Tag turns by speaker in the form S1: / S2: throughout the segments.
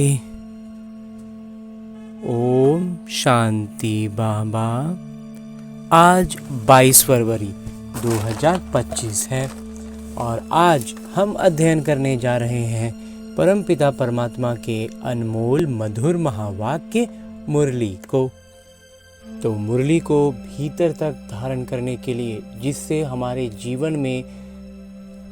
S1: शांति। ओम शांति बाबा। आज 22 फरवरी 2025 है और आज हम अध्ययन करने जा रहे हैं परमपिता परमात्मा के अनमोल मधुर महावाक्य मुरली को। तो मुरली को भीतर तक धारण करने के लिए, जिससे हमारे जीवन में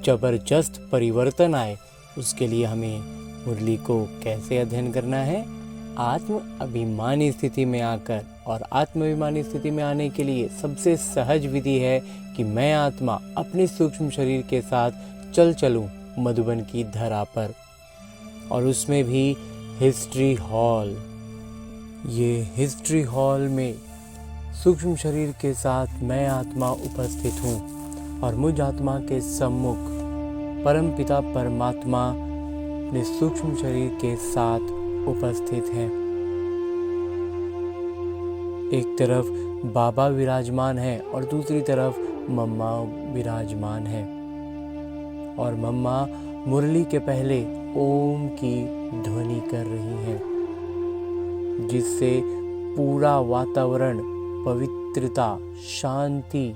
S1: जबरदस्त परिवर्तन आए, उसके लिए हमें मुरली को कैसे अध्ययन करना है। आत्म अभिमानी स्थिति में आकर, और आत्म अभिमानी स्थिति में आने के लिए सबसे सहज विधि है कि मैं आत्मा अपने सूक्ष्म शरीर के साथ चल चलूं मधुबन की धरा पर, और उसमें भी हिस्ट्री हॉल। ये हिस्ट्री हॉल में सूक्ष्म शरीर के साथ मैं आत्मा उपस्थित हूँ और मुझ आत्मा के सम्मुख परमपिता परमात्मा अपने सूक्ष्म शरीर के साथ उपस्थित हैं। एक तरफ बाबा विराजमान है और दूसरी तरफ मम्मा विराजमान है, और मम्मा मुरली के पहले ओम की ध्वनि कर रही हैं, जिससे पूरा वातावरण पवित्रता, शांति,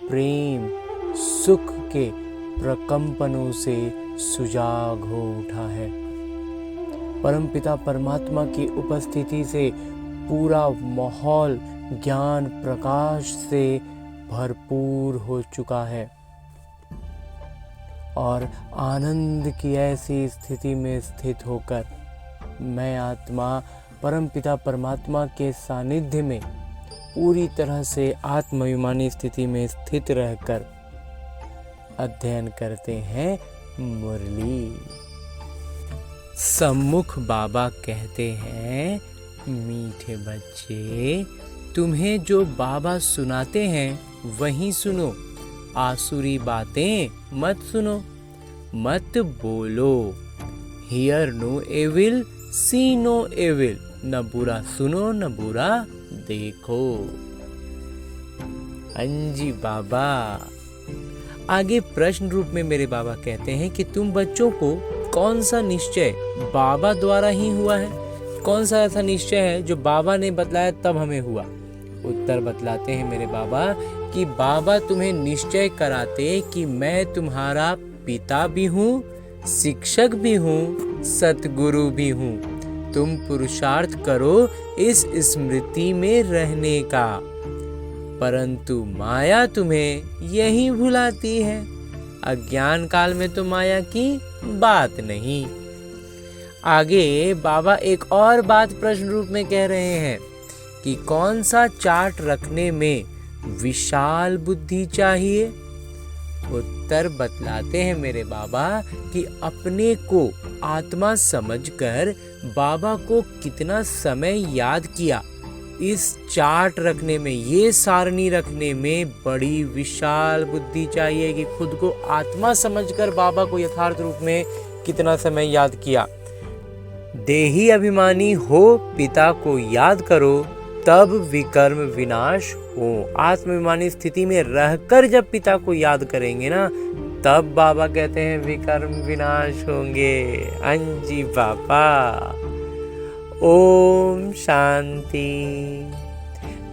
S1: प्रेम, सुख के प्रकंपनों से सुजाग हो उठा है। परमपिता परमात्मा की उपस्थिति से पूरा माहौल ज्ञान प्रकाश से भरपूर हो चुका है, और आनंद की ऐसी स्थिति में स्थित होकर मैं आत्मा परमपिता परमात्मा के सानिध्य में पूरी तरह से आत्माभिमानी स्थिति में स्थित रहकर अध्ययन करते हैं मुरली। सम्मुख बाबा कहते हैं, मीठे बच्चे, तुम्हें जो बाबा सुनाते हैं वही सुनो, आसुरी बातें मत सुनो, मत बोलो। Hear no evil, see no evil. न बुरा सुनो न बुरा देखो। अंजी बाबा। आगे प्रश्न रूप में मेरे बाबा कहते हैं कि तुम बच्चों को कौन सा निश्चय बाबा द्वारा ही हुआ है? कौन सा ऐसा निश्चय है जो बाबा ने बतलाया तब हमें हुआ? उत्तर बतलाते हैं मेरे बाबा कि बाबा तुम्हें निश्चय कराते कि मैं तुम्हारा पिता भी हूँ, शिक्षक भी हूँ, सतगुरु भी हूँ। तुम पुरुषार्थ करो इस स्मृति में रहने का, परंतु माया तुम्हें यही भुलाती है। अज्ञान काल में तो माया की बात नहीं। आगे बाबा एक और बात प्रश्न रूप में कह रहे हैं कि कौन सा चार्ट रखने में विशाल बुद्धि चाहिए? उत्तर बतलाते हैं मेरे बाबा कि अपने को आत्मा समझकर बाबा को कितना समय याद किया, इस चार्ट रखने में, ये सारणी रखने में बड़ी विशाल बुद्धि चाहिए कि खुद को आत्मा समझकर बाबा को यथार्थ रूप में कितना समय याद किया। देही अभिमानी हो, पिता को याद करो, तब विकर्म विनाश हो। आत्माभिमानी स्थिति में रहकर जब पिता को याद करेंगे ना, तब बाबा कहते हैं विकर्म विनाश होंगे। अंजी बाबा। ओम शांति।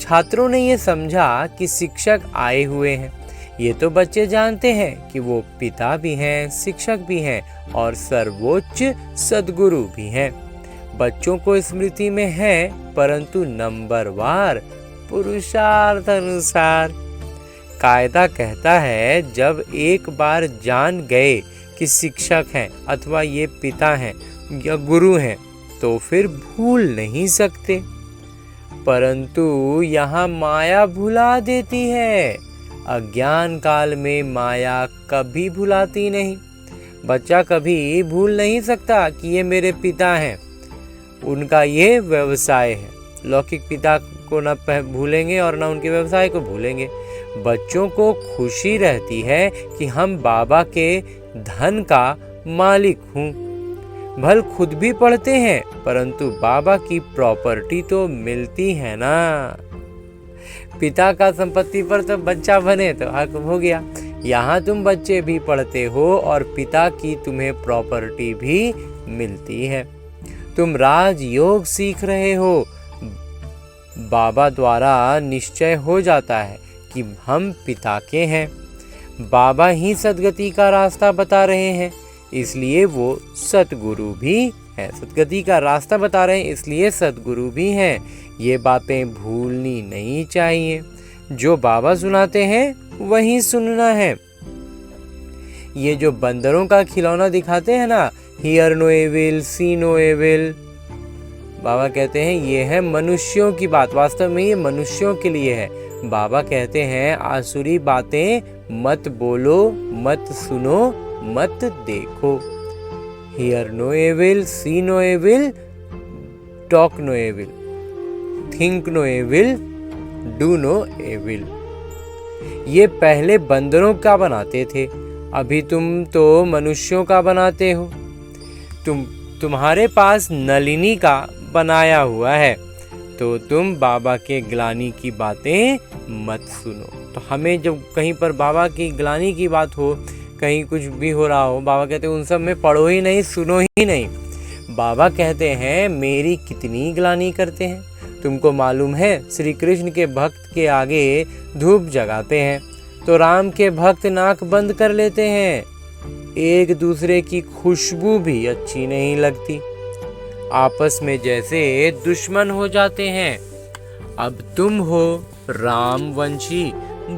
S1: छात्रों ने ये समझा कि शिक्षक आए हुए हैं। ये तो बच्चे जानते हैं कि वो पिता भी हैं, शिक्षक भी हैं और सर्वोच्च सद्गुरु भी हैं। बच्चों को स्मृति में है, परंतु नंबरवार पुरुषार्थ अनुसार। कायदा कहता है, जब एक बार जान गए कि शिक्षक हैं अथवा ये पिता हैं या गुरु हैं, तो फिर भूल नहीं सकते। परंतु यहाँ माया भुला देती है। अज्ञान काल में माया कभी भुलाती नहीं। बच्चा कभी भूल नहीं सकता कि ये मेरे पिता हैं, उनका ये व्यवसाय है। लौकिक पिता को न भूलेंगे और न उनके व्यवसाय को भूलेंगे। बच्चों को खुशी रहती है कि हम बाबा के धन का मालिक हूँ। भल खुद भी पढ़ते हैं, परंतु बाबा की प्रॉपर्टी तो मिलती है ना। पिता का संपत्ति पर तो बच्चा बने तो हक हो गया। यहाँ तुम बच्चे भी पढ़ते हो और पिता की तुम्हें प्रॉपर्टी भी मिलती है। तुम राजयोग सीख रहे हो। बाबा द्वारा निश्चय हो जाता है कि हम पिता के हैं। बाबा ही सद्गति का रास्ता बता रहे हैं, इसलिए वो सतगुरु भी हैं। सद्गति का रास्ता बता रहे हैं, इसलिए सतगुरु भी हैं। ये बातें भूलनी नहीं चाहिए। जो बाबा सुनाते हैं वही सुनना है। ये जो बंदरों का खिलौना दिखाते हैं ना, hear no evil, see no evil, बाबा कहते हैं ये है मनुष्यों की बात। वास्तव में ये मनुष्यों के लिए है। बाबा कहते हैं आसुरी बातें मत बोलो, मत सुनो, मत देखो। Hear no evil, see no evil, talk no evil, think no evil, do no evil. ये पहले बंदरों का बनाते थे, अभी तुम तो मनुष्यों का बनाते हो। तुम्हारे पास नलिनी का बनाया हुआ है, तो तुम बाबा के ग्लानि की बातें मत सुनो। तो हमें जब कहीं पर बाबा की ग्लानि की बात हो, कहीं कुछ भी हो रहा हो, बाबा कहते हैं उन सब में पढ़ो ही नहीं, सुनो ही नहीं। बाबा कहते हैं मेरी कितनी ग्लानि करते हैं। तुमको मालूम है श्री कृष्ण के भक्त के आगे धूप जगाते हैं तो राम के भक्त नाक बंद कर लेते हैं। एक दूसरे की खुशबू भी अच्छी नहीं लगती, आपस में जैसे दुश्मन हो जाते हैं। अब तुम हो रामवंशी,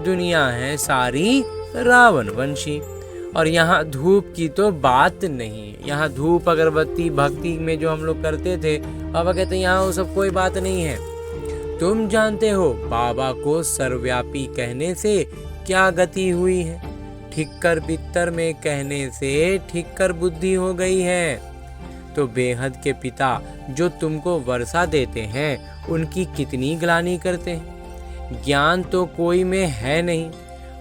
S1: दुनिया है सारी रावण वंशी। और यहाँ धूप की तो बात नहीं। यहाँ धूप अगरबत्ती भक्ति में जो हम लोग करते थे, बाबा कहते हैं यहाँ वो सब कोई बात नहीं है। तुम जानते हो बाबा को सर्वव्यापी कहने से क्या गति हुई है। ठिक्कर बित्तर में कहने से ठिक्कर बुद्धि हो गई है। तो बेहद के पिता जो तुमको वर्षा देते हैं, उनकी कितनी ग्लानि करते हैं। ज्ञान तो कोई में है नहीं,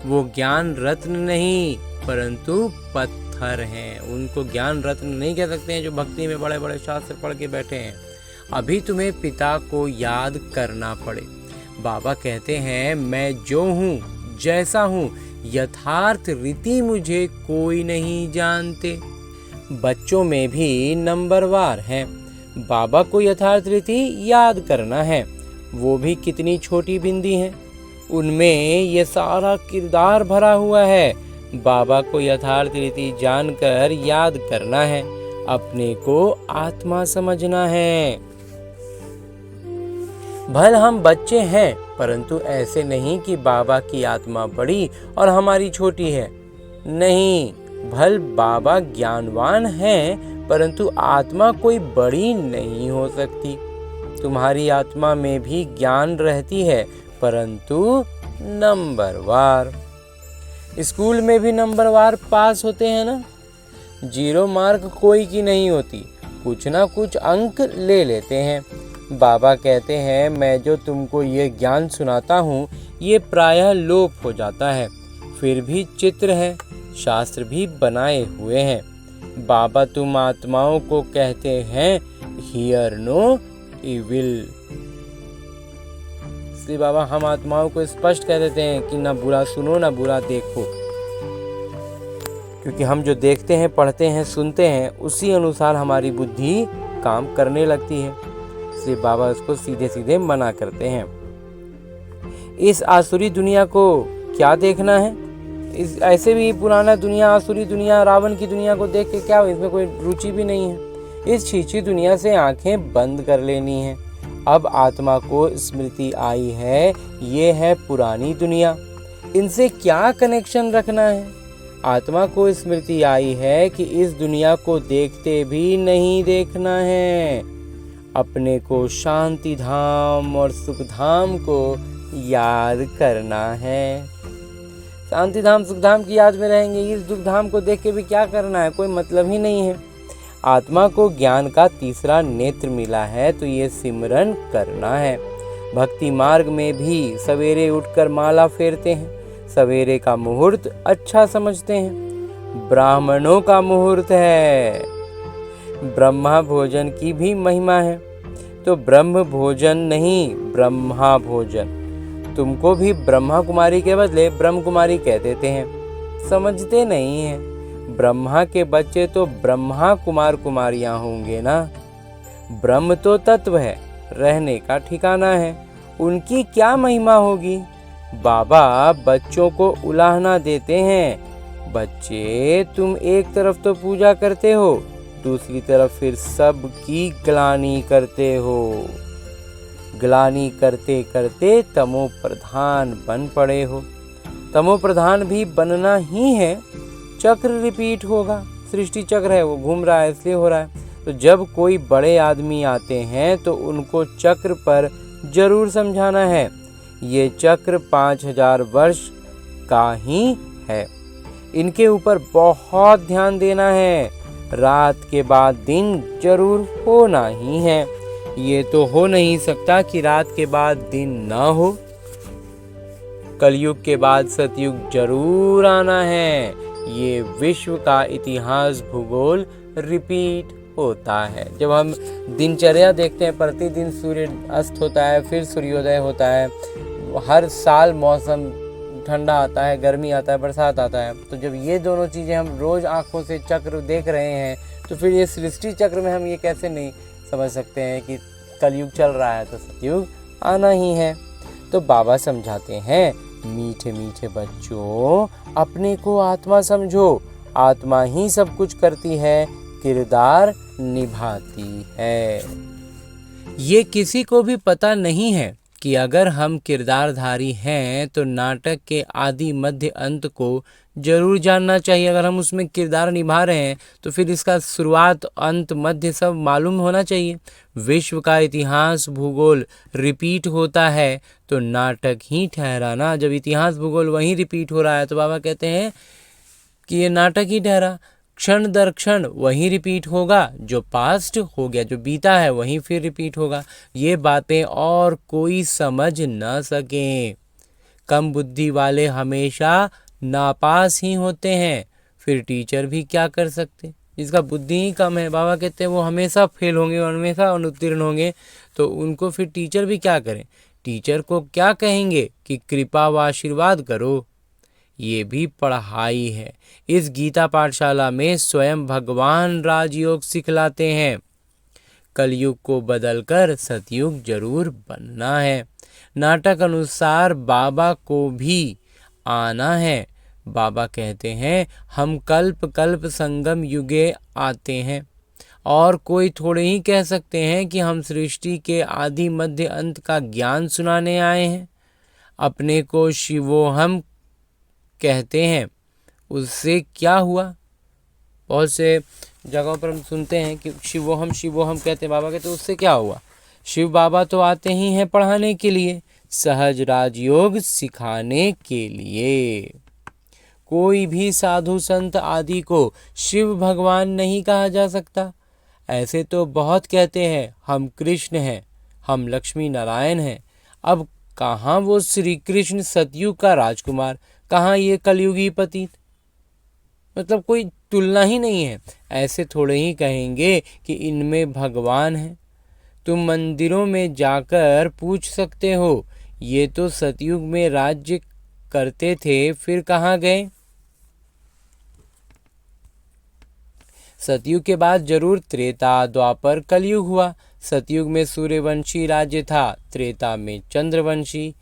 S1: वो ज्ञान रत्न नहीं परंतु पत्थर हैं। उनको ज्ञान रत्न नहीं कह सकते हैं जो भक्ति में बड़े बड़े शास्त्र पढ़ के बैठे हैं। अभी तुम्हें पिता को याद करना पड़े। बाबा कहते हैं मैं जो हूँ, जैसा हूँ, यथार्थ रीति मुझे कोई नहीं जानते। बच्चों में भी नंबरवार हैं। बाबा को यथार्थ रीति याद करना है। वो भी कितनी छोटी बिंदी हैं, उनमें ये सारा किरदार भरा हुआ है। बाबा को यथार्थ रीति जानकर याद करना है, अपने को आत्मा समझना है। भल हम बच्चे हैं, परंतु ऐसे नहीं कि बाबा की आत्मा बड़ी और हमारी छोटी है। नहीं, भल बाबा ज्ञानवान हैं, परंतु आत्मा कोई बड़ी नहीं हो सकती। तुम्हारी आत्मा में भी ज्ञान रहती है, परंतु नंबरवार। स्कूल में भी नंबरवार पास होते हैं ना। 0 मार्क कोई की नहीं होती, कुछ ना कुछ अंक ले लेते हैं। बाबा कहते हैं मैं जो तुमको ये ज्ञान सुनाता हूँ, ये प्रायः लोप हो जाता है। फिर भी चित्र है, शास्त्र भी बनाए हुए हैं। बाबा तुम आत्माओं को कहते हैं हियर नो इविल। इसलिए बाबा हम आत्माओं को स्पष्ट कह देते हैं कि ना बुरा सुनो ना बुरा देखो, क्योंकि हम जो देखते हैं, पढ़ते हैं, सुनते हैं, उसी अनुसार हमारी बुद्धि काम करने लगती है। इसलिए बाबा उसको सीधे सीधे मना करते हैं। इस आसुरी दुनिया को क्या देखना है। इस ऐसे भी पुराना दुनिया, आसुरी दुनिया, रावण की दुनिया को देख के क्या हो, इसमें कोई रुचि भी नहीं है। इस छीछी दुनिया से आंखें बंद कर लेनी है। अब आत्मा को स्मृति आई है, ये है पुरानी दुनिया, इनसे क्या कनेक्शन रखना है। आत्मा को स्मृति आई है कि इस दुनिया को देखते भी नहीं देखना है। अपने को शांति धाम और सुख धाम को याद करना है। शांति धाम सुख धाम की याद में रहेंगे, इस दुख धाम को देख के भी क्या करना है, कोई मतलब ही नहीं है। आत्मा को ज्ञान का तीसरा नेत्र मिला है, तो ये सिमरन करना है। भक्ति मार्ग में भी सवेरे उठकर माला फेरते हैं, सवेरे का मुहूर्त अच्छा समझते हैं। ब्राह्मणों का मुहूर्त है। ब्रह्मा भोजन की भी महिमा है, तो ब्रह्म भोजन नहीं, ब्रह्मा भोजन। तुमको भी ब्रह्मा कुमारी के बदले ब्रह्म कुमारी कह देते हैं, समझते नहीं हैं। ब्रह्मा के बच्चे तो ब्रह्मा कुमार कुमारियां होंगे ना। ब्रह्म तो तत्व है, रहने का ठिकाना है, उनकी क्या महिमा होगी। बाबा बच्चों को उलाहना देते हैं, बच्चे तुम एक तरफ तो पूजा करते हो, दूसरी तरफ फिर सब की ग्लानि करते हो। ग्लानि करते करते तमो प्रधान बन पड़े हो। तमो प्रधान भी बनना ही है, चक्र रिपीट होगा। सृष्टि चक्र है, वो घूम रहा है, इसलिए हो रहा है। तो जब कोई बड़े आदमी आते हैं तो उनको चक्र पर जरूर समझाना है। ये चक्र 5000 वर्ष का ही है, इनके ऊपर बहुत ध्यान देना है। रात के बाद दिन जरूर होना ही है, ये तो हो नहीं सकता कि रात के बाद दिन न हो। कलयुग के बाद सतयुग जरूर आना है, ये विश्व का इतिहास भूगोल रिपीट होता है। जब हम दिनचर्या देखते हैं, प्रतिदिन सूर्य अस्त होता है, फिर सूर्योदय होता है, हर साल मौसम ठंडा आता है, गर्मी आता है, बरसात आता है। तो जब ये दोनों चीज़ें हम रोज़ आंखों से चक्र देख रहे हैं, तो फिर ये सृष्टि चक्र में हम ये कैसे नहीं समझ सकते हैं कि कलयुग चल रहा है तो सतयुग आना ही है। तो बाबा समझाते हैं, मीठे मीठे बच्चों, अपने को आत्मा समझो, आत्मा ही सब कुछ करती है, किरदार निभाती है। ये किसी को भी पता नहीं है कि अगर हम किरदारधारी हैं तो नाटक के आदि मध्य अंत को जरूर जानना चाहिए। अगर हम उसमें किरदार निभा रहे हैं तो फिर इसका शुरुआत अंत मध्य सब मालूम होना चाहिए। विश्व का इतिहास भूगोल रिपीट होता है तो नाटक ही ठहरा ना। जब इतिहास भूगोल वहीं रिपीट हो रहा है तो बाबा कहते हैं कि ये नाटक ही ठहरा। क्षण दर क्षण वही रिपीट होगा, जो पास्ट हो गया, जो बीता है वहीं फिर रिपीट होगा। ये बातें और कोई समझ न सके। कम बुद्धि वाले हमेशा नापास ही होते हैं, फिर टीचर भी क्या कर सकते। जिसका बुद्धि ही कम है, बाबा कहते हैं वो हमेशा फेल होंगे और हमेशा अनुत्तीर्ण होंगे, तो उनको फिर टीचर भी क्या करें। टीचर को क्या कहेंगे कि कृपा व आशीर्वाद करो, ये भी पढ़ाई है। इस गीता पाठशाला में स्वयं भगवान राजयोग सिखलाते हैं। कलयुग को बदलकर सतयुग जरूर बनना है। नाटक अनुसार बाबा को भी आना है। बाबा कहते हैं, हम कल्प कल्प संगम युगे आते हैं, और कोई थोड़े ही कह सकते हैं कि हम सृष्टि के आदि मध्य अंत का ज्ञान सुनाने आए हैं। अपने को शिवोहम कहते हैं, उससे क्या हुआ। बहुत से जगहों पर हम सुनते हैं कि शिवोहम शिवोहम कहते हैं, बाबा कहते हैं उससे क्या हुआ। शिव बाबा तो आते ही हैं पढ़ाने के लिए, सहज राजयोग सिखाने के लिए। कोई भी साधु संत आदि को शिव भगवान नहीं कहा जा सकता। ऐसे तो बहुत कहते हैं, हम कृष्ण हैं, हम लक्ष्मी नारायण हैं। अब कहाँ वो श्री कृष्ण सतयुग का राजकुमार, कहाँ ये कलयुगी पतित, मतलब कोई तुलना ही नहीं है। ऐसे थोड़े ही कहेंगे कि इनमें भगवान है। तुम मंदिरों में जाकर पूछ सकते हो, ये तो सतयुग में राज्य करते थे, फिर कहाँ गए। सतयुग के बाद जरूर त्रेता द्वापर कलयुग हुआ। सतयुग में सूर्यवंशी राज्य था, त्रेता में चंद्रवंशी।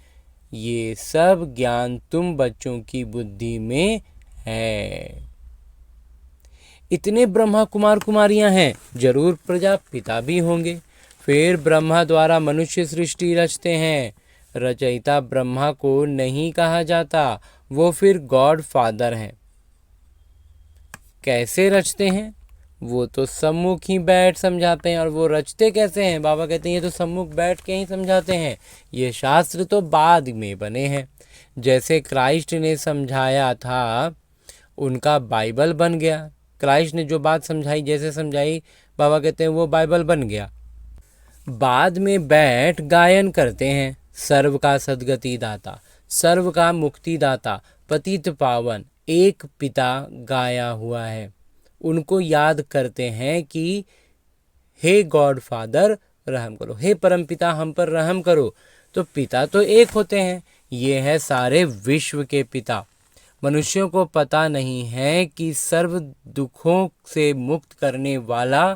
S1: ये सब ज्ञान तुम बच्चों की बुद्धि में है। इतने ब्रह्मा कुमार कुमारियां हैं, जरूर प्रजापिता भी होंगे। फिर ब्रह्मा द्वारा मनुष्य सृष्टि रचते हैं। रचयिता ब्रह्मा को नहीं कहा जाता, वो फिर गॉड फादर हैं। कैसे रचते हैं, वो तो सम्मुख ही बैठ समझाते हैं। और वो रचते कैसे हैं, बाबा कहते हैं ये तो सम्मुख बैठ के ही समझाते हैं। ये शास्त्र तो बाद में बने हैं। जैसे क्राइस्ट ने समझाया था, उनका बाइबल बन गया। क्राइस्ट ने जो बात समझाई, जैसे समझाई, बाबा कहते हैं वो बाइबल बन गया। बाद में बैठ गायन करते हैं, सर्व का सद्गति दाता, सर्व का मुक्ति दाता, पतित पावन एक पिता गाया हुआ है। उनको याद करते हैं कि हे गॉड फादर रहम करो, हे परमपिता हम पर रहम करो। तो पिता तो एक होते हैं, ये है सारे विश्व के पिता। मनुष्यों को पता नहीं है कि सर्व दुखों से मुक्त करने वाला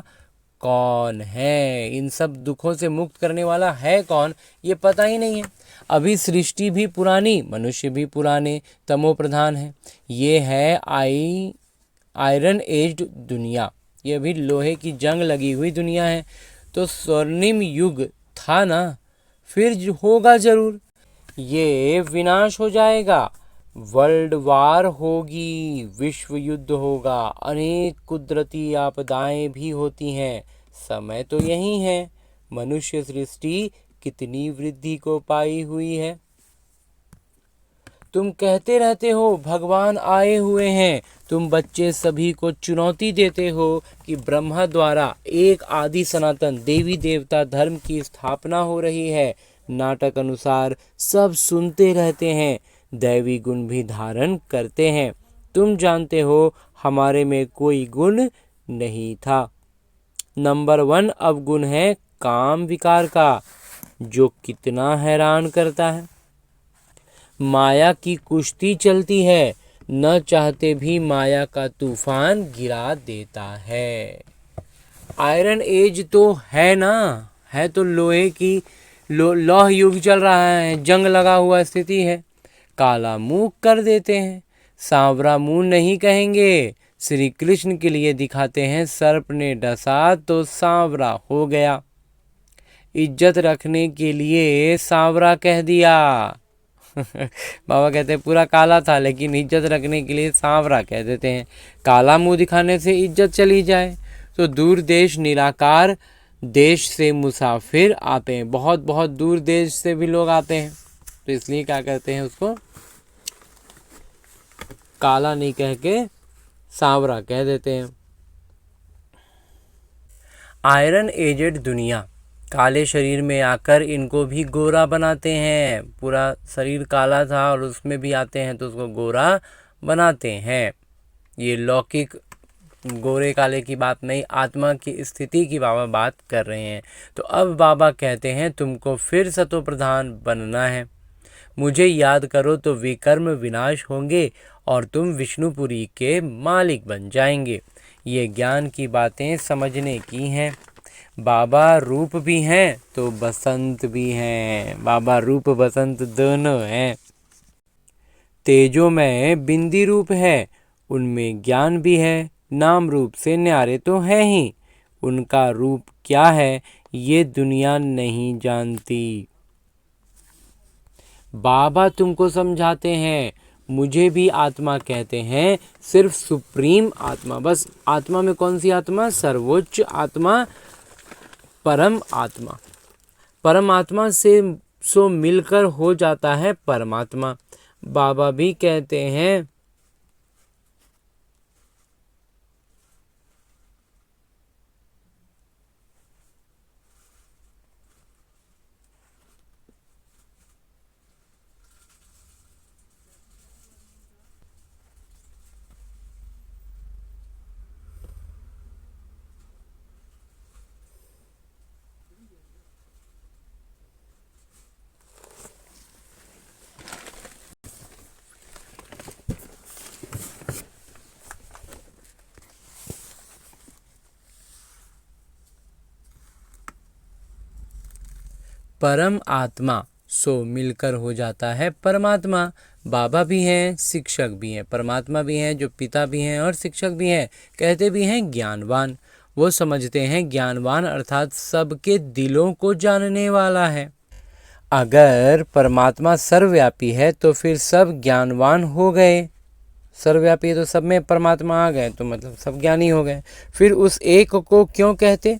S1: कौन है, इन सब दुखों से मुक्त करने वाला है कौन, ये पता ही नहीं है। अभी सृष्टि भी पुरानी, मनुष्य भी पुराने, तमो प्रधान है। ये है आयरन एज्ड दुनिया, ये अभी लोहे की जंग लगी हुई दुनिया है। तो स्वर्णिम युग था ना, फिर होगा जरूर। ये विनाश हो जाएगा, वर्ल्ड वार होगी, विश्व युद्ध होगा, अनेक कुदरती आपदाएं भी होती हैं। समय तो यही है। मनुष्य सृष्टि कितनी वृद्धि को पाई हुई है। तुम कहते रहते हो भगवान आए हुए हैं, तुम बच्चे सभी को चुनौती देते हो कि ब्रह्मा द्वारा एक आदि सनातन देवी देवता धर्म की स्थापना हो रही है। नाटक अनुसार सब सुनते रहते हैं, दैवी गुण भी धारण करते हैं। तुम जानते हो हमारे में कोई गुण नहीं था। नंबर 1 अवगुण है काम विकार का, जो कितना हैरान करता है। माया की कुश्ती चलती है, न चाहते भी माया का तूफान गिरा देता है। आयरन एज तो है ना, है तो लोहे की लौह युग चल रहा है, जंग लगा हुआ स्थिति है। काला मुंह कर देते हैं, सांवरा मुंह नहीं कहेंगे। श्री कृष्ण के लिए दिखाते हैं, सर्प ने डसा तो सांवरा हो गया। इज्जत रखने के लिए सांवरा कह दिया। बाबा कहते हैं पूरा काला था, लेकिन इज्जत रखने के लिए सांवरा कह देते हैं। काला मुंह दिखाने से इज्जत चली जाए। तो दूर देश निराकार देश से मुसाफिर आते हैं, बहुत बहुत दूर देश से भी लोग आते हैं, तो इसलिए क्या कहते हैं उसको, काला नहीं कह के सांवरा कह देते हैं। आयरन एजेड दुनिया काले शरीर में आकर इनको भी गोरा बनाते हैं। पूरा शरीर काला था और उसमें भी आते हैं तो उसको गोरा बनाते हैं। ये लौकिक गोरे काले की बात नहीं, आत्मा की स्थिति की बाबा बात कर रहे हैं। तो अब बाबा कहते हैं तुमको फिर सतो प्रधान बनना है। मुझे याद करो तो विकर्म विनाश होंगे और तुम विष्णुपुरी के मालिक बन जाएंगे। ये ज्ञान की बातें समझने की हैं। बाबा रूप भी हैं तो बसंत भी हैं। बाबा रूप बसंत दोनों हैं। तेजो में बिंदी रूप है, उनमें ज्ञान भी है। नाम रूप से न्यारे तो है ही, उनका रूप क्या है ये दुनिया नहीं जानती। बाबा तुमको समझाते हैं, मुझे भी आत्मा कहते हैं, सिर्फ सुप्रीम आत्मा। बस आत्मा में कौन सी आत्मा? सर्वोच्च आत्मा, परम आत्मा। परमात्मा से सो मिलकर हो जाता है परमात्मा। बाबा भी कहते हैं परम आत्मा सो मिलकर हो जाता है परमात्मा। बाबा भी हैं, शिक्षक भी हैं, परमात्मा भी हैं जो पिता भी हैं और शिक्षक भी हैं। कहते भी हैं ज्ञानवान। वो समझते हैं ज्ञानवान अर्थात सबके दिलों को जानने वाला है। अगर परमात्मा सर्वव्यापी है तो फिर सब ज्ञानवान हो गए। सर्वव्यापी है तो सब में परमात्मा आ गए तो मतलब सब ज्ञानी हो गए। फिर उस एक को क्यों कहते?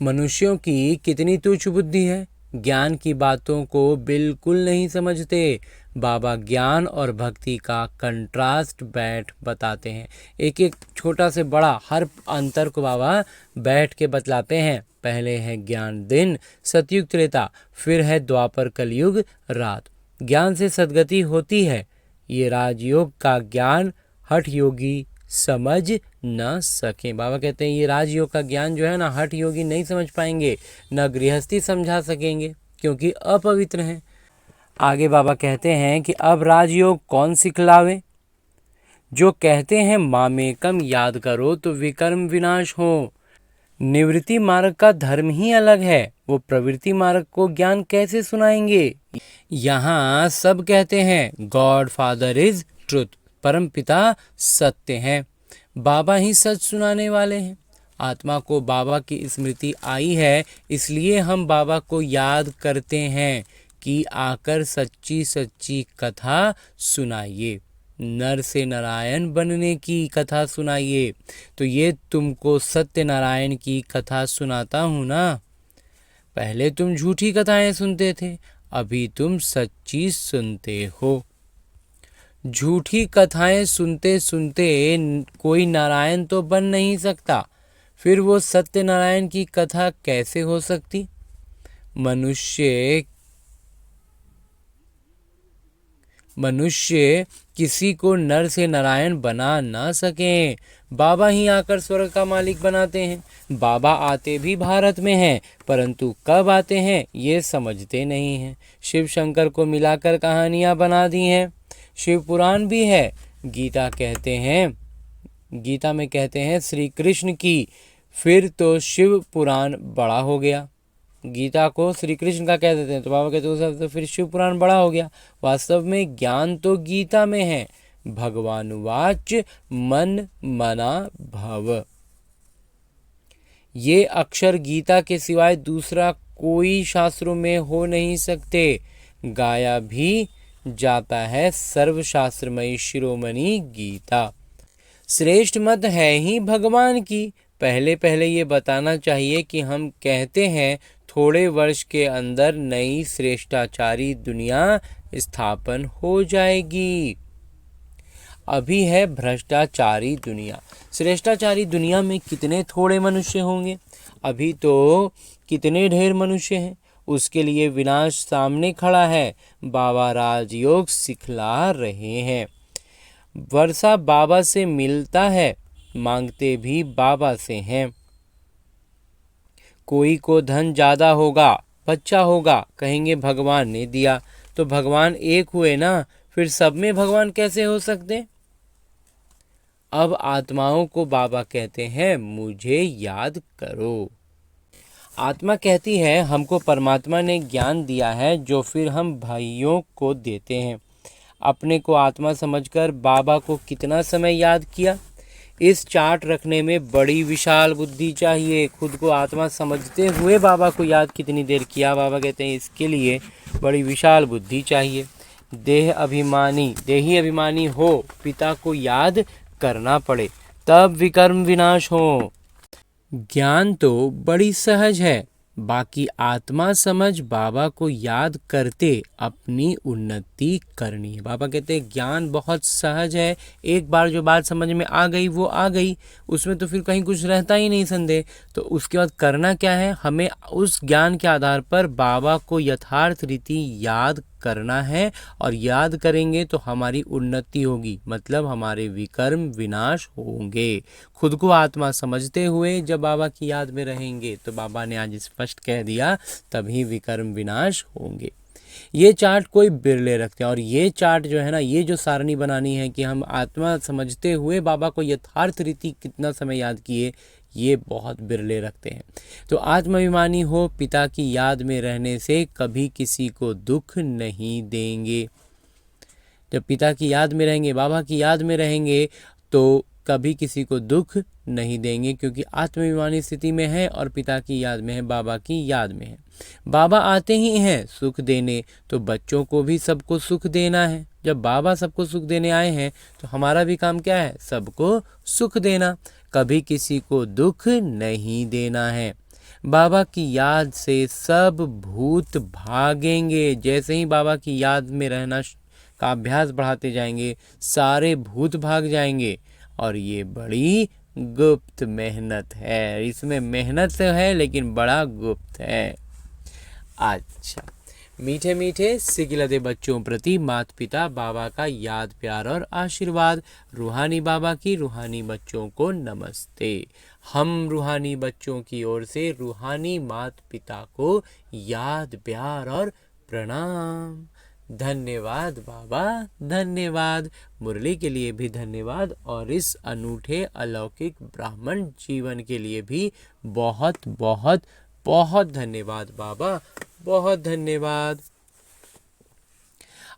S1: मनुष्यों की कितनी तुच्छ बुद्धि है, ज्ञान की बातों को बिल्कुल नहीं समझते। बाबा ज्ञान और भक्ति का कंट्रास्ट बैठ बताते हैं। एक एक छोटा से बड़ा हर अंतर को बाबा बैठ के बतलाते हैं। पहले है ज्ञान दिन, सतयुग त्रेता, फिर है द्वापर कलयुग रात। ज्ञान से सद्गति होती है। ये राजयोग का ज्ञान हठ योगी समझ न सके। बाबा कहते हैं ये राजयोग का ज्ञान जो है ना, हठ योगी नहीं समझ पाएंगे, न गृहस्थी समझा सकेंगे क्योंकि अपवित्र हैं। आगे बाबा कहते हैं कि अब राजयोग कौन सिखलावे? जो कहते हैं मामेकम याद करो तो विकर्म विनाश हो। निवृत्ति मार्ग का धर्म ही अलग है, वो प्रवृत्ति मार्ग को ज्ञान कैसे सुनाएंगे? यहाँ सब कहते हैं गॉड फादर इज ट्रुथ, परम पिता सत्य है, बाबा ही सच सुनाने वाले हैं। आत्मा को बाबा की स्मृति आई है, इसलिए हम बाबा को याद करते हैं कि आकर सच्ची सच्ची कथा सुनाइए, नर से नारायण बनने की कथा सुनाइए। तो ये तुमको सत्यनारायण की कथा सुनाता हूँ ना। पहले तुम झूठी कथाएं सुनते थे, अभी तुम सच्ची सुनते हो। झूठी कथाएं सुनते सुनते कोई नारायण तो बन नहीं सकता, फिर वो सत्यनारायण की कथा कैसे हो सकती? मनुष्य किसी को नर से नारायण बना ना सके, बाबा ही आकर स्वर्ग का मालिक बनाते हैं। बाबा आते भी भारत में हैं, परंतु कब आते हैं ये समझते नहीं हैं। शिव शंकर को मिलाकर कहानियाँ बना दी हैं। शिव पुराण भी है। गीता में कहते हैं श्री कृष्ण की, फिर तो शिव पुराण बड़ा हो गया। गीता को श्री कृष्ण का कह देते हैं तो बाबा कहते हैं तो फिर शिव पुराण बड़ा हो गया। वास्तव में ज्ञान तो गीता में है। भगवानुवाच मन मना भव, ये अक्षर गीता के सिवाय दूसरा कोई शास्त्रों में हो नहीं सकते। गाया भी जाता है सर्वशास्त्रमयी शिरोमणि गीता। श्रेष्ठ मत है ही भगवान की। पहले पहले ये बताना चाहिए कि हम कहते हैं थोड़े वर्ष के अंदर नई श्रेष्ठाचारी दुनिया स्थापन हो जाएगी। अभी है भ्रष्टाचारी दुनिया। श्रेष्ठाचारी दुनिया में कितने थोड़े मनुष्य होंगे? अभी तो कितने ढेर मनुष्य हैं। उसके लिए विनाश सामने खड़ा है। बाबा राजयोग सिखला रहे हैं। वर्षा बाबा से मिलता है, मांगते भी बाबा से हैं। कोई को धन ज़्यादा होगा, बच्चा होगा, कहेंगे भगवान ने दिया। तो भगवान एक हुए ना, फिर सब में भगवान कैसे हो सकते? अब आत्माओं को बाबा कहते हैं मुझे याद करो। आत्मा कहती है हमको परमात्मा ने ज्ञान दिया है जो फिर हम भाइयों को देते हैं। अपने को आत्मा समझकर बाबा को कितना समय याद किया? इस चार्ट रखने में बड़ी विशाल बुद्धि चाहिए। खुद को आत्मा समझते हुए बाबा को याद कितनी देर किया? बाबा कहते हैं इसके लिए बड़ी विशाल बुद्धि चाहिए। देही अभिमानी हो, पिता को याद करना पड़े, तब विकर्म विनाश हो। ज्ञान तो बड़ी सहज है, बाकी आत्मा समझ बाबा को याद करते अपनी उन्नति करनी है। बाबा कहते हैं ज्ञान बहुत सहज है, एक बार जो बात समझ में आ गई वो आ गई, उसमें तो फिर कहीं कुछ रहता ही नहीं संदेह। तो उसके बाद करना क्या है? हमें उस ज्ञान के आधार पर बाबा को यथार्थ रीति याद करना है, और याद करेंगे तो हमारी उन्नति होगी, मतलब हमारे विकर्म विनाश होंगे। खुद को आत्मा समझते हुए जब बाबा की याद में रहेंगे तो बाबा ने आज स्पष्ट कह दिया तभी विकर्म विनाश होंगे। ये चार्ट कोई बिरले रखते हैं, और ये चार्ट जो है ना, ये जो सारणी बनानी है कि हम आत्मा समझते हुए बाबा को यथार्थ रीति कितना समय याद किए, ये बहुत बिरले रखते हैं। तो आत्माभिमानी हो, पिता की याद में रहने से कभी किसी को दुख नहीं देंगे। जब पिता की याद में रहेंगे, बाबा की याद में रहेंगे, तो कभी किसी को दुख नहीं देंगे, क्योंकि आत्माभिमानी स्थिति में है और पिता की याद में है, बाबा की याद में है। बाबा आते ही हैं सुख देने, तो बच्चों को भी सबको सुख देना है। जब बाबा सबको सुख देने आए हैं तो हमारा भी काम क्या है? सबको सुख देना, कभी किसी को दुख नहीं देना है। बाबा की याद से सब भूत भागेंगे। जैसे ही बाबा की याद में रहना का अभ्यास बढ़ाते जाएंगे, सारे भूत भाग जाएंगे। और ये बड़ी गुप्त मेहनत है, इसमें मेहनत से है लेकिन बड़ा गुप्त है। अच्छा, मीठे मीठे सिगिलदे बच्चों प्रति माता पिता बाबा का याद प्यार और आशीर्वाद। रूहानी बाबा की रूहानी बच्चों को नमस्ते। हम रूहानी बच्चों की ओर से रूहानी माता पिता को याद प्यार और प्रणाम। धन्यवाद बाबा, धन्यवाद। मुरली के लिए भी धन्यवाद और इस अनूठे अलौकिक ब्राह्मण जीवन के लिए भी बहुत बहुत बहुत धन्यवाद बाबा, बहुत धन्यवाद।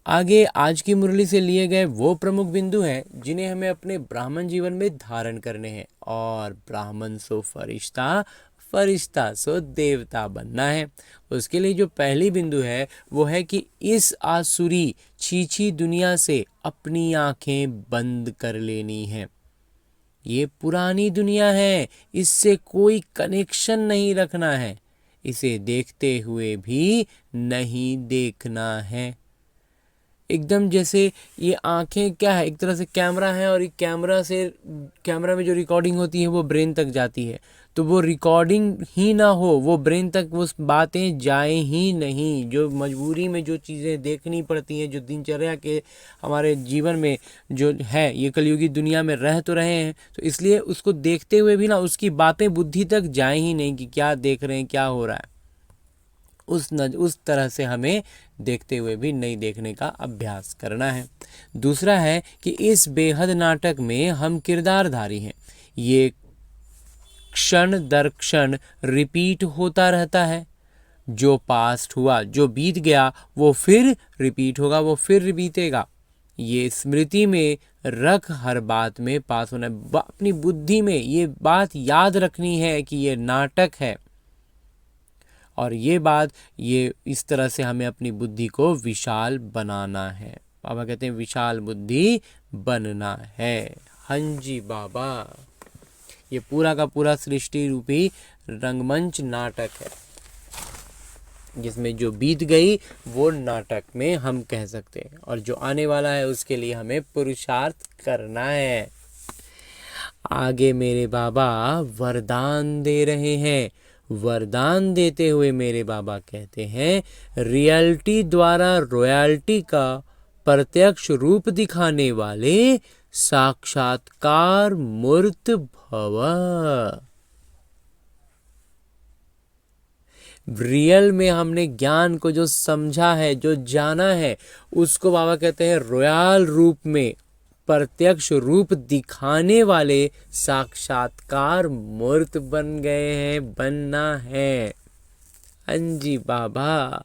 S1: आगे आज की मुरली से लिए गए वो प्रमुख बिंदु हैं जिन्हें हमें अपने ब्राह्मण जीवन में धारण करने हैं। और ब्राह्मण सो फरिश्ता, फरिश्ता सो देवता बनना है। उसके लिए जो पहली बिंदु है वो है कि इस आसुरी छीछी दुनिया से अपनी आंखें बंद कर लेनी है। ये पुरानी दुनिया है, इससे कोई कनेक्शन नहीं रखना है, इसे देखते हुए भी नहीं देखना है। एकदम जैसे ये आंखें क्या है, एक तरह से कैमरा है और कैमरा में जो रिकॉर्डिंग होती है वो ब्रेन तक जाती है, तो वो रिकॉर्डिंग ही ना हो, वो ब्रेन तक वो बातें जाए ही नहीं। जो मजबूरी में जो चीज़ें देखनी पड़ती हैं, जो दिनचर्या के हमारे जीवन में जो है, ये कलयुगी दुनिया में रह तो रहे हैं, तो इसलिए उसको देखते हुए भी ना उसकी बातें बुद्धि तक जाए ही नहीं कि क्या देख रहे हैं, क्या हो रहा है। उस तरह से हमें देखते हुए भी नहीं देखने का अभ्यास करना है। दूसरा है कि इस बेहद नाटक में हम किरदारधारी हैं। ये क्षण दर क्षण रिपीट होता रहता है। जो पास्ट हुआ, जो बीत गया, वो फिर रिपीट होगा, वो फिर बीतेगा। ये स्मृति में रख हर बात में पास होना है। अपनी बुद्धि में ये बात याद रखनी है कि ये नाटक है, और ये बात ये इस तरह से हमें अपनी बुद्धि को विशाल बनाना है। बाबा कहते हैं विशाल बुद्धि बनना है। हाँ जी बाबा, ये पूरा का पूरा सृष्टि रूपी रंगमंच नाटक है, जिसमें जो बीत गई वो नाटक में हम कह सकते हैं, और जो आने वाला है उसके लिए हमें पुरुषार्थ करना है। आगे मेरे बाबा वरदान दे रहे हैं। वरदान देते हुए मेरे बाबा कहते हैं, रियलिटी द्वारा रॉयल्टी का प्रत्यक्ष रूप दिखाने वाले साक्षात्कार मूर्त भव। रियल में हमने ज्ञान को जो समझा है, जो जाना है, उसको बाबा कहते हैं रॉयल रूप में प्रत्यक्ष रूप दिखाने वाले साक्षात्कार मूर्त बन गए हैं, बनना है। हाँ जी बाबा,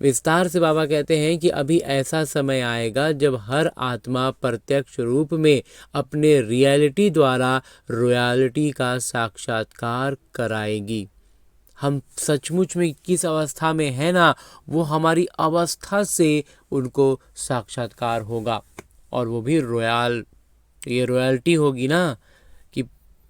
S1: विस्तार से बाबा कहते हैं कि अभी ऐसा समय आएगा जब हर आत्मा प्रत्यक्ष रूप में अपने रियलिटी द्वारा रॉयल्टी का साक्षात्कार कराएगी। हम सचमुच में किस अवस्था में है ना, वो हमारी अवस्था से उनको साक्षात्कार होगा, और वो भी ये रॉयल्टी होगी ना, कि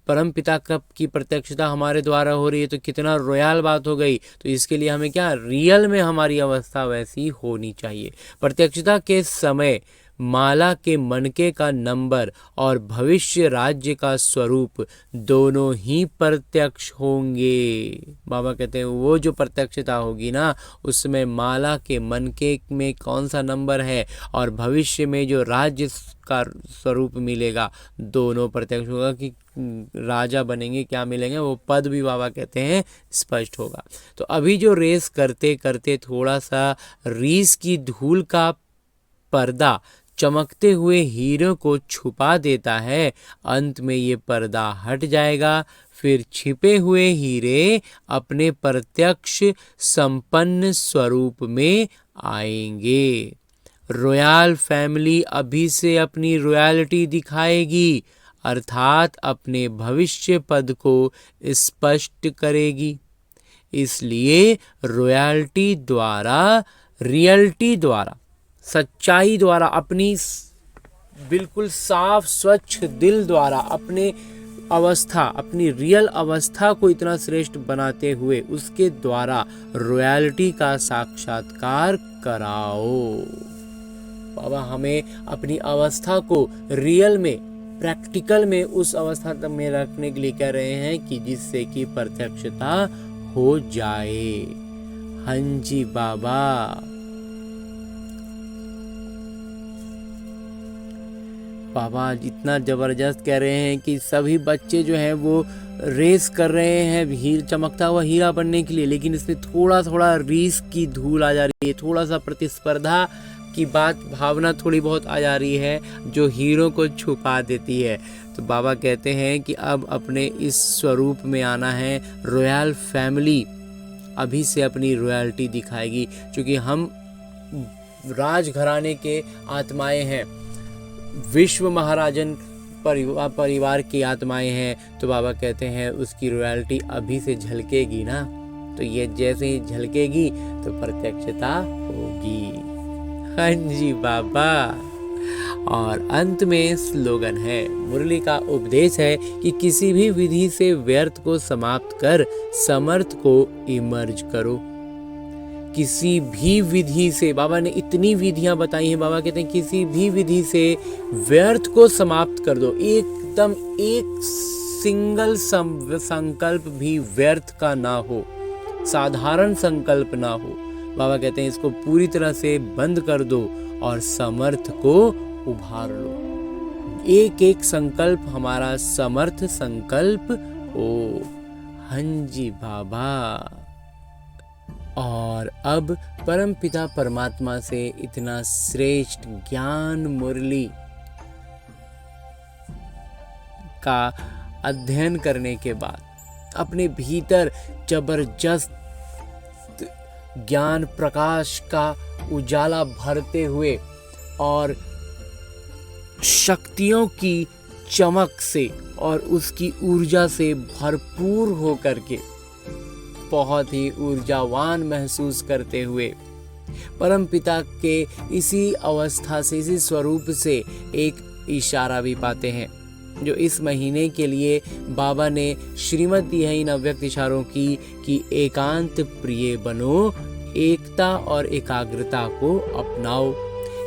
S1: परम पिता की प्रत्यक्षता हमारे द्वारा हो रही है, तो कितना रॉयल बात हो गई। तो इसके लिए हमें क्या, रियल में हमारी अवस्था वैसी होनी चाहिए। प्रत्यक्षता के समय माला के मनके का नंबर और भविष्य राज्य का स्वरूप दोनों ही प्रत्यक्ष होंगे। बाबा कहते हैं वो जो प्रत्यक्षता होगी ना, उसमें माला के मनके में कौन सा नंबर है और भविष्य में जो राज्य का स्वरूप मिलेगा, दोनों प्रत्यक्ष होगा। कि राजा बनेंगे, क्या मिलेंगे, वो पद भी बाबा कहते हैं स्पष्ट होगा। तो अभी जो रेस करते करते थोड़ा सा रीस की धूल का पर्दा चमकते हुए हीरो को छुपा देता है, अंत में ये पर्दा हट जाएगा। फिर छिपे हुए हीरे अपने प्रत्यक्ष संपन्न स्वरूप में आएंगे। रॉयल फैमिली अभी से अपनी रॉयल्टी दिखाएगी, अर्थात अपने भविष्य पद को स्पष्ट करेगी। इसलिए रॉयल्टी द्वारा, रियलिटी द्वारा, सच्चाई द्वारा, अपनी बिल्कुल साफ स्वच्छ दिल द्वारा अपने अवस्था, अपनी रियल अवस्था को इतना श्रेष्ठ बनाते हुए उसके द्वारा रॉयल्टी का साक्षात्कार कराओ। बाबा हमें अपनी अवस्था को रियल में, प्रैक्टिकल में उस अवस्था तक में रखने के लिए कह रहे हैं कि जिससे कि प्रत्यक्षता हो जाए। हाँ जी बाबा। बाबा इतना ज़बरदस्त कह रहे हैं कि सभी बच्चे जो हैं वो रेस कर रहे हैं चमकता हुआ हीरा बनने के लिए, लेकिन इसमें थोड़ा थोड़ा रेस की धूल आ जा रही है, थोड़ा सा प्रतिस्पर्धा की भावना थोड़ी बहुत आ जा रही है जो हीरो को छुपा देती है। तो बाबा कहते हैं कि अब अपने इस स्वरूप में आना है। रॉयल फैमिली अभी से अपनी रॉयल्टी दिखाएगी, क्योंकि हम राजघराने के आत्माएं हैं, विश्व महाराजन परिवार की आत्माएं हैं। तो बाबा कहते हैं उसकी रॉयल्टी अभी से झलकेगी ना, तो ये जैसे ही झलकेगी तो प्रत्यक्षता होगी। हाँ जी बाबा। और अंत में स्लोगन है, मुरली का उपदेश है कि किसी भी विधि से व्यर्थ को समाप्त कर समर्थ को इमर्ज करो। किसी भी विधि से, बाबा ने इतनी विधियां बताई हैं, बाबा कहते हैं किसी भी विधि से व्यर्थ को समाप्त कर दो। एकदम एक सिंगल संकल्प भी व्यर्थ का ना हो, साधारण संकल्प ना हो। बाबा कहते हैं इसको पूरी तरह से बंद कर दो और समर्थ को उभार लो। एक एक संकल्प हमारा समर्थ संकल्प हो। हाँ जी बाबा। और अब परमपिता परमात्मा से इतना श्रेष्ठ ज्ञान मुरली का अध्ययन करने के बाद अपने भीतर जबरदस्त ज्ञान प्रकाश का उजाला भरते हुए और शक्तियों की चमक से और उसकी ऊर्जा से भरपूर होकर के बहुत ही ऊर्जावान महसूस करते हुए परमपिता के इसी अवस्था से, इसी स्वरूप से एक इशारा भी पाते हैं जो इस महीने के लिए बाबा ने श्रीमत दी है इन अव्यक्त इशारों की कि एकांत प्रिय बनो, एकता और एकाग्रता को अपनाओ।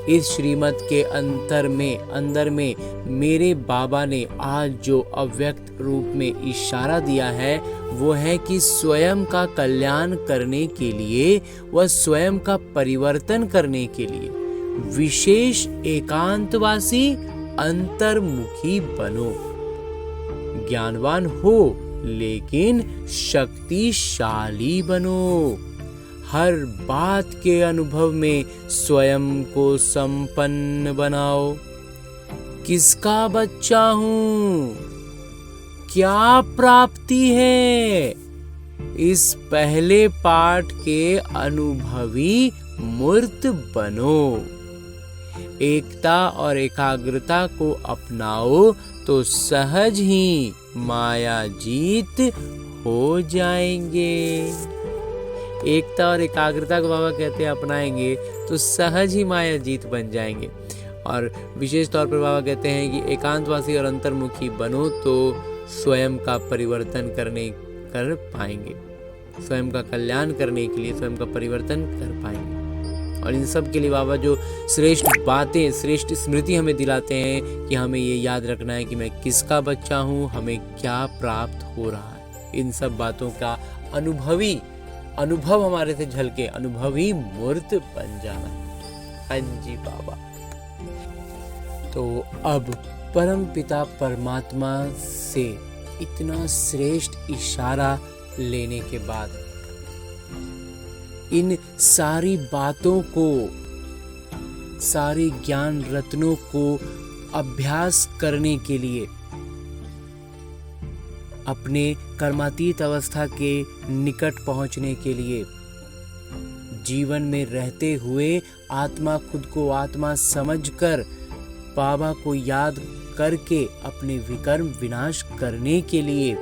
S1: इस श्रीमत के अंदर में मेरे बाबा ने आज जो अव्यक्त रूप में इशारा दिया है वो है कि स्वयं का कल्याण करने के लिए व स्वयं का परिवर्तन करने के लिए विशेष एकांतवासी अंतर्मुखी बनो। ज्ञानवान हो लेकिन शक्तिशाली बनो। हर बात के अनुभव में स्वयं को संपन्न बनाओ। किसका बच्चा हूँ, क्या प्राप्ति है, इस पहले पाठ के अनुभवी मूर्त बनो। एकता और एकाग्रता को अपनाओ तो सहज ही माया जीत हो जाएंगे। एकता और एकाग्रता को बाबा कहते हैं अपनाएंगे तो सहज ही माया जीत बन जाएंगे। और विशेष तौर पर बाबा कहते हैं कि एकांतवासी और अंतर्मुखी बनो तो स्वयं का परिवर्तन कर पाएंगे, स्वयं का कल्याण करने के लिए स्वयं का परिवर्तन कर पाएंगे। और इन सब के लिए बाबा जो श्रेष्ठ बातें, श्रेष्ठ स्मृति हमें दिलाते हैं कि हमें ये याद रखना है कि मैं किसका बच्चा हूँ, हमें क्या प्राप्त हो रहा है। इन सब बातों का अनुभव हमारे से झलके अनुभवी मूर्त बन जाना। हाँ जी बाबा। तो अब परम पिता परमात्मा से इतना श्रेष्ठ इशारा लेने के बाद इन सारी बातों को, सारे ज्ञान रत्नों को अभ्यास करने के लिए अपने कर्मातीत अवस्था के निकट पहुंचने के लिए जीवन में रहते हुए आत्मा, खुद को आत्मा समझकर बाबा को याद करके अपने विकर्म विनाश करने के लिए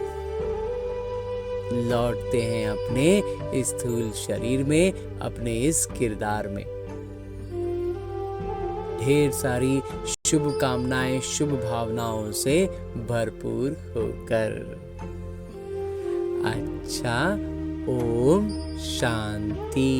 S1: लौटते हैं अपने स्थूल शरीर में, अपने इस किरदार में। ढेर सारी शुभ कामनाएं, शुभ भावनाओं से भरपूर होकर। अच्छा, ओम शांति।